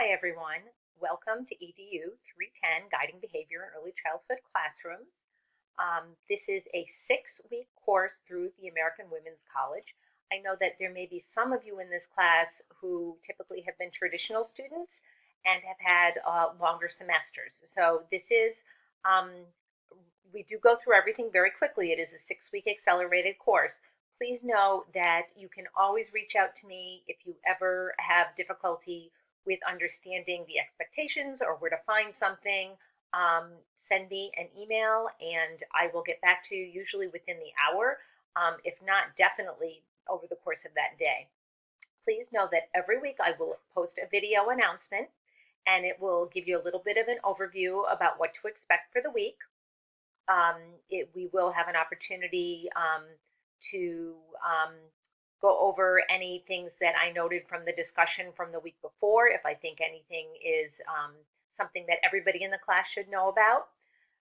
Hi everyone, welcome to EDU310 Guiding Behavior in Early Childhood Classrooms. This is a 6-week course through the American Women's College. I know that there may be some of you in this class who typically have been traditional students and have had longer semesters. So we do go through everything very quickly. It is a 6-week accelerated course. Please know that you can always reach out to me if you ever have difficulty with understanding the expectations or where to find something. Send me an email and I will get back to you usually within the hour, if not definitely over the course of that day. Please know that every week I will post a video announcement and it will give you a little bit of an overview about what to expect for the week. We will have an opportunity to go over any things that I noted from the discussion from the week before, if I think anything is something that everybody in the class should know about.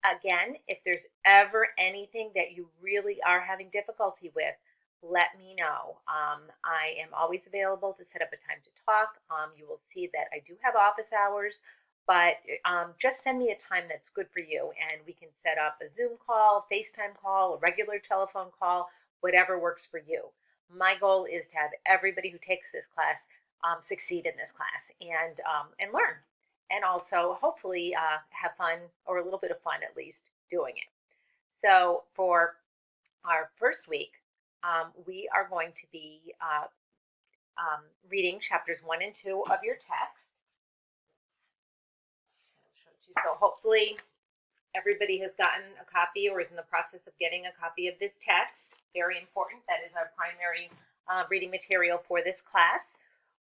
Again, if there's ever anything that you really are having difficulty with, let me know. I am always available to set up a time to talk. You will see that I do have office hours, but just send me a time that's good for you and we can set up a Zoom call, FaceTime call, a regular telephone call, whatever works for you. My goal is to have everybody who takes this class succeed in this class and learn, and also hopefully have fun, or a little bit of fun at least, doing it. So for our first week, we are going to be reading chapters 1 and 2 of your text. So hopefully everybody has gotten a copy or is in the process of getting a copy of this text. Very important. That is our primary reading material for this class.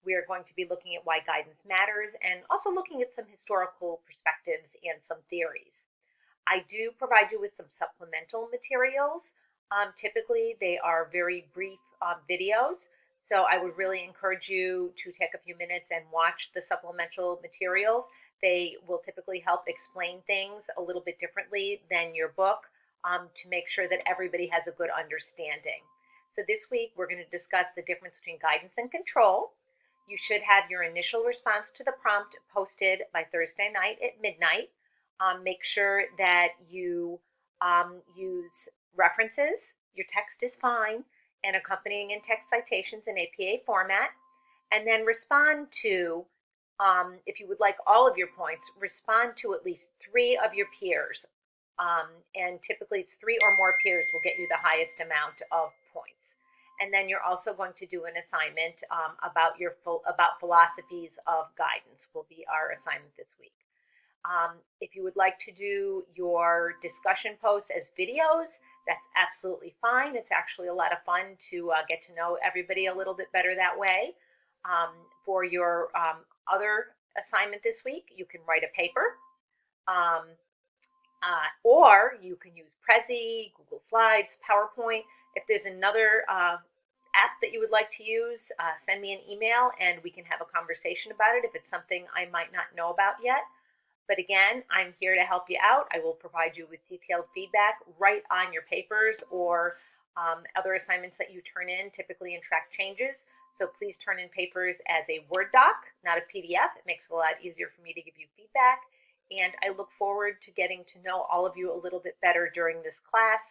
We are going to be looking at why guidance matters and also looking at some historical perspectives and some theories. I do provide you with some supplemental materials. Typically, they are very brief videos, so I would really encourage you to take a few minutes and watch the supplemental materials. They will typically help explain things a little bit differently than your book, to make sure that everybody has a good understanding. So this week we're going to discuss the difference between guidance and control. You should have your initial response to the prompt posted by Thursday night at midnight. Make sure that you use references. Your text is fine, and accompanying in-text citations in APA format. And then respond to, if you would like all of your points, respond to at least 3 of your peers. And typically it's 3 or more peers will get you the highest amount of points. And then you're also going to do an assignment about philosophies of guidance will be our assignment this week. If you would like to do your discussion posts as videos, that's absolutely fine. It's actually a lot of fun to get to know everybody a little bit better that way. For your other assignment this week, you can write a paper. Or you can use Prezi, Google Slides, PowerPoint. If there's another app that you would like to use, send me an email and we can have a conversation about it if it's something I might not know about yet. But again, I'm here to help you out. I will provide you with detailed feedback right on your papers or other assignments that you turn in, typically in track changes. So please turn in papers as a Word doc, not a PDF. It makes it a lot easier for me to give you feedback. And I look forward to getting to know all of you a little bit better during this class.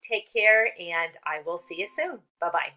Take care, and I will see you soon. Bye-bye.